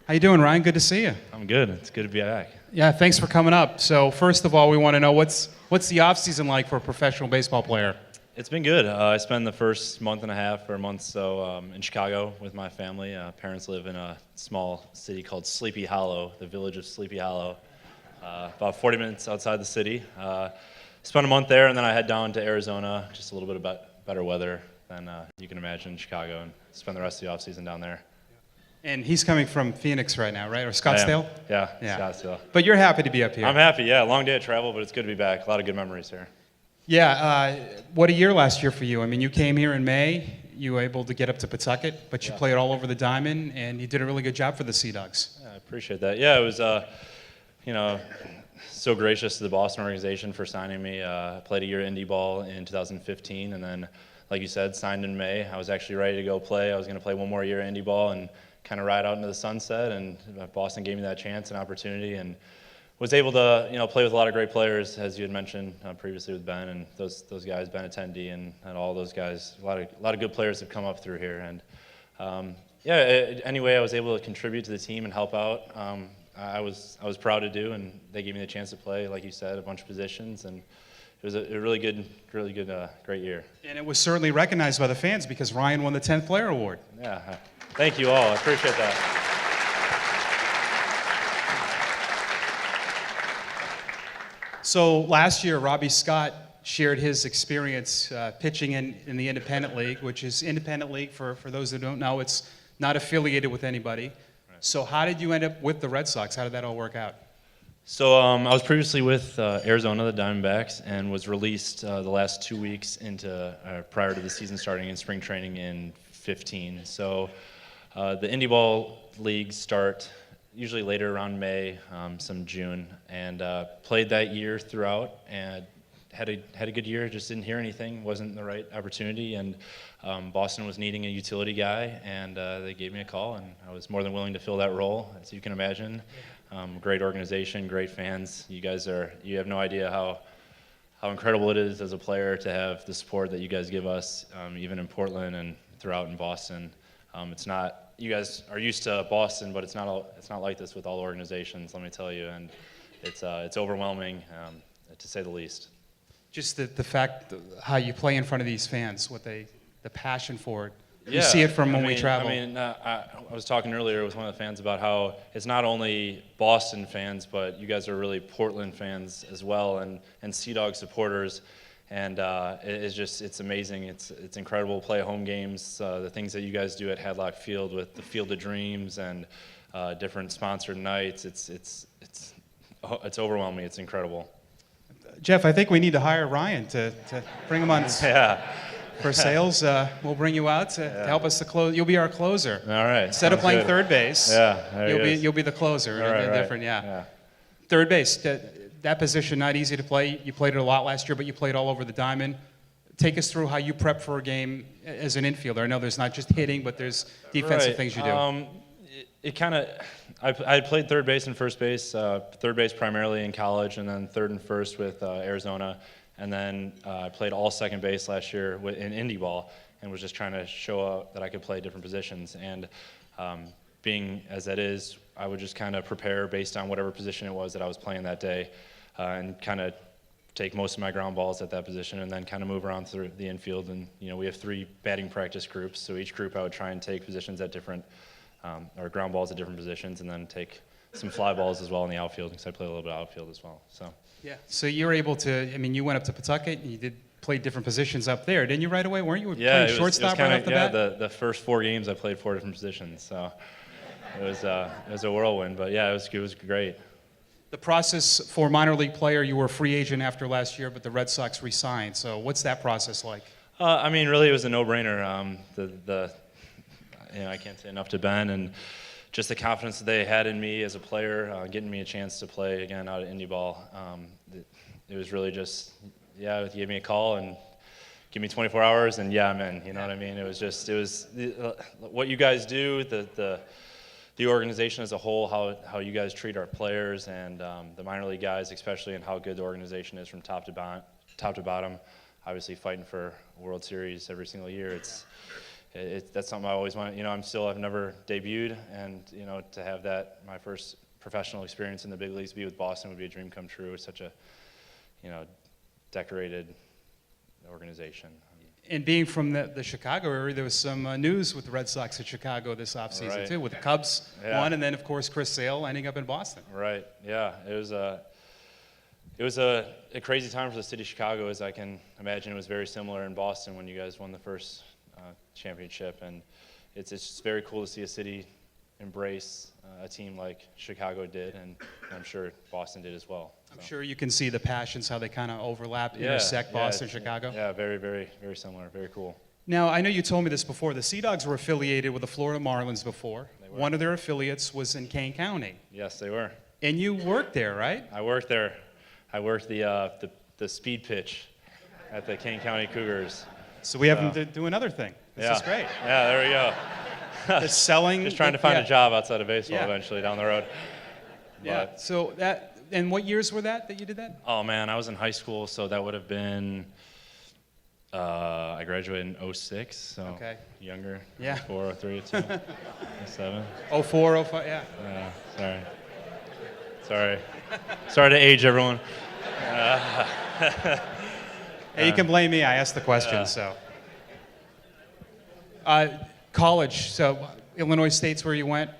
How you doing, Ryan? Good to see you. I'm good. It's good to be back. Yeah, thanks for coming up. So first of all, we want to know what's the off season like for a professional baseball player? It's been good. I spent the first month and a half or a month so in Chicago with my family. Parents live in a small city called Sleepy Hollow, the village of Sleepy Hollow, about 40 minutes outside the city. Spent a month there, and then I head down to Arizona, just a little bit better weather than you can imagine in Chicago, and spend the rest of the off season down there. And he's coming from Phoenix right now, right? Or Scottsdale? Yeah, Scottsdale. But you're happy to be up here. I'm happy, yeah. Long day of travel, but it's good to be back. A lot of good memories here. Yeah, what a year last year for you. I mean, you came here in May, you were able to get up to Pawtucket, but you played all over the diamond, and you did a really good job for the Sea Dogs. Yeah, I appreciate that. Yeah, it was, so gracious to the Boston organization for signing me. I played a year indie ball in 2015, and then, like you said, signed in May. I was actually ready to go play. I was going to play one more year indie ball and kind of ride out into the sunset, and Boston gave me that chance and opportunity, and was able to play with a lot of great players, as you had mentioned previously with Ben and those guys, Ben Attendee and all those guys. A lot of good players have come up through here, and anyway, I was able to contribute to the team and help out. I was proud to do, and they gave me the chance to play, like you said, a bunch of positions, and it was a really good, great year. And it was certainly recognized by the fans because Ryan won the 10th Player Award. Yeah. Thank you all. I appreciate that. So last year, Robbie Scott shared his experience pitching in the Independent League, which is Independent League, for those that don't know, it's not affiliated with anybody. Right. So how did you end up with the Red Sox? How did that all work out? So I was previously with Arizona, the Diamondbacks, and was released the last 2 weeks prior to the season starting in spring training in 2015. So the Indie Ball leagues start usually later around May, some June, and played that year throughout and had a good year. Just didn't hear anything, wasn't the right opportunity, and Boston was needing a utility guy, and they gave me a call, and I was more than willing to fill that role, as you can imagine. Great organization, great fans. You have no idea how incredible it is as a player to have the support that you guys give us, even in Portland and throughout in Boston. It's not. You guys are used to Boston, but it's not like this with all organizations. Let me tell you, and it's overwhelming, to say the least. Just the fact how you play in front of these fans, the passion for it. Yeah, you see it from when we travel. I was talking earlier with one of the fans about how it's not only Boston fans, but you guys are really Portland fans as well, and Sea Dog supporters. And it's amazing. It's incredible to play home games. The things that you guys do at Hadlock Field with the Field of Dreams and different sponsored nights. It's overwhelming. It's incredible. Jeff, I think we need to hire Ryan to bring him on. Yeah. For sales, we'll bring you out to help us to close. You'll be our closer. All right. Instead of playing third base, you'll be the closer. Right. Different, yeah. Third base. That position, not easy to play. You played it a lot last year, but you played all over the diamond. Take us through how you prep for a game as an infielder. I know there's not just hitting, but there's defensive things you do. I played third base and first base. Third base primarily in college, and then third and first with Arizona. And then I played all second base last year in indie ball, and was just trying to show out that I could play different positions. And being as that is, I would just kind of prepare based on whatever position it was that I was playing that day, and kind of take most of my ground balls at that position, and then kind of move around through the infield. And we have 3 batting practice groups, so each group I would try and take positions at different, or ground balls at different positions, and then take some fly balls as well in the outfield, because I play a little bit of outfield as well. Yeah. So you were able to. I mean, you went up to Pawtucket, and you play different positions up there, didn't you? Right away, weren't you? Playing shortstop right off the bat? Yeah, the first 4 games I played 4 different positions, so it was a whirlwind. But yeah, it was great. The process for a minor league player, you were a free agent after last year, but the Red Sox re-signed. So what's that process like? Really, it was a no-brainer. I can't say enough to Ben, and just the confidence that they had in me as a player, getting me a chance to play again out at indie ball. It was really just, you gave me a call and give me 24 hours, and I'm in. You know what I mean? It was what you guys do, the organization as a whole, how you guys treat our players and the minor league guys, especially, and how good the organization is from top to bottom. Obviously, fighting for a World Series every single year. that's something I always wanted. I've never debuted, and to have that, my first professional experience in the big leagues, be with Boston would be a dream come true. It's such a, decorated organization. And being from the Chicago area, there was some news with the Red Sox at Chicago this offseason, Right. too, with the Cubs Yeah. one, and then, of course, Chris Sale ending up in Boston. Right. Yeah. It was a crazy time for the city of Chicago, as I can imagine. It was very similar in Boston when you guys won the first championship, and it's just very cool to see a city embrace a team like Chicago did, and I'm sure Boston did as well. I'm sure you can see the passions, how they kind of overlap, intersect Boston, Chicago. Yeah, very, very, very similar. Very cool. Now, I know you told me this before. The Sea Dogs were affiliated with the Florida Marlins before. They were. One of their affiliates was in Kane County. Yes, they were. And you worked there, right? I worked there. I worked the speed pitch at the Kane County Cougars. So we have them to do another thing. This is great. Yeah, there we go. The selling. Just trying to find a job outside of baseball Yeah. eventually down the road. Yeah. So and what years were that you did that? Oh man, I was in high school, so that would have been. I graduated in 06, so Okay. younger. Yeah. 04, 03, 02, 07. 04, 05, yeah. Sorry to age everyone. Hey, you can blame me. I asked the question, so. College. So Illinois State's where you went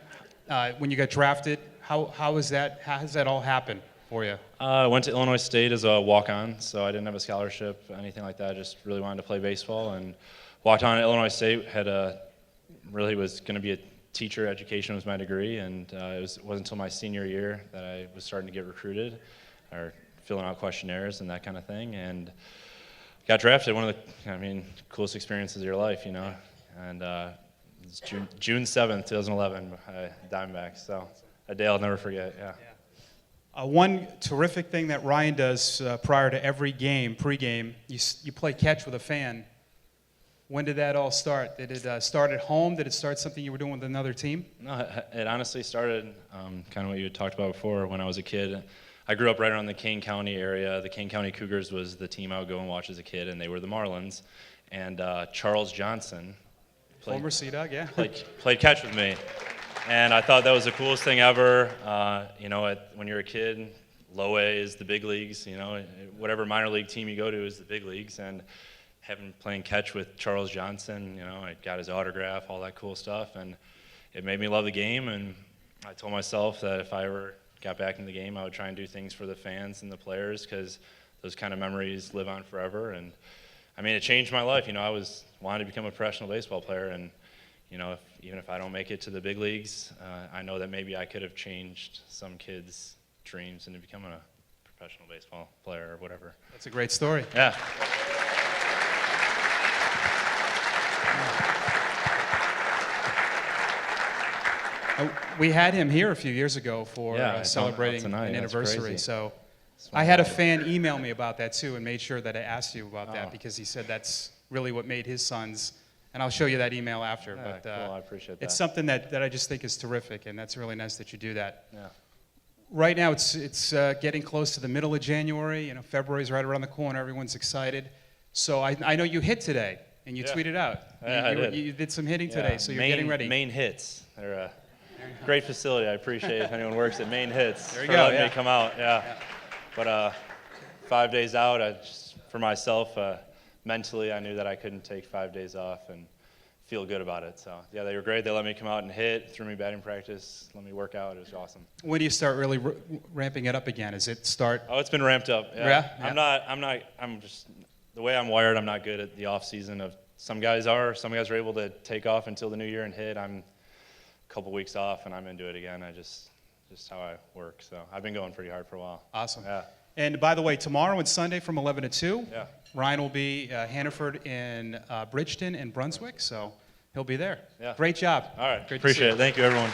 when you got drafted. How has that all happened for you? I went to Illinois State as a walk-on, so I didn't have a scholarship, anything like that. I just really wanted to play baseball and walked on at Illinois State. Really was going to be a teacher. Education was my degree, and it wasn't until my senior year that I was starting to get recruited, or filling out questionnaires and that kind of thing, and got drafted. One of the, coolest experiences of your life, And it's June 7th, 2011, Diamondbacks. So a day I'll never forget. Yeah. One terrific thing that Ryan does prior to every game, pregame, you play catch with a fan. When did that all start? Did it start at home? Did it start something you were doing with another team? No, it honestly started kind of what you had talked about before. When I was a kid, I grew up right around the Kane County area. The Kane County Cougars was the team I would go and watch as a kid, and they were the Marlins. And Charles Johnson, Former Sea Dog, yeah. played catch with me. And I thought that was the coolest thing ever. When you're a kid, low A is the big leagues. Whatever minor league team you go to is the big leagues. And playing catch with Charles Johnson, I got his autograph, all that cool stuff. And it made me love the game. And I told myself that if I ever got back in the game, I would try and do things for the fans and the players, because those kind of memories live on forever. And it changed my life. I wanted to become a professional baseball player, and even if I don't make it to the big leagues, I know that maybe I could have changed some kids' dreams into becoming a professional baseball player or whatever. That's a great story. Yeah. We had him here a few years ago for celebrating tonight. an That's anniversary. crazy. So I had a fan email me about that too, and made sure that I asked you about that, because he said that's really what made his sons. And I'll show you that email after. Yeah, but cool. I appreciate that. It's something that I just think is terrific, and that's really nice that you do that. Yeah. Right now, it's getting close to the middle of January. February's right around the corner. Everyone's excited. So I know you hit today, and you tweeted out. Yeah, I did. You did some hitting today, so you're getting ready. Main Hits. They're a great facility. I appreciate if anyone works at Main Hits. There you for go, letting me come out. Yeah. But 5 days out, for myself, mentally, I knew that I couldn't take 5 days off and feel good about it. So, yeah, they were great. They let me come out and hit, threw me batting practice, let me work out. It was awesome. When do you start really ramping it up again? Is it start? Oh, it's been ramped up. Yeah? I'm just, the way I'm wired, I'm not good at the off season. Some guys are able to take off until the new year and hit. I'm a couple weeks off and I'm into it again. Just how I work. So I've been going pretty hard for a while. Awesome. Yeah. And by the way, tomorrow and Sunday from 11 to 2, Yeah. Ryan will be Hannaford in Bridgeton and Brunswick, so he'll be there. Yeah. Great job. All right. Great to see Appreciate you. it. Thank you, everyone.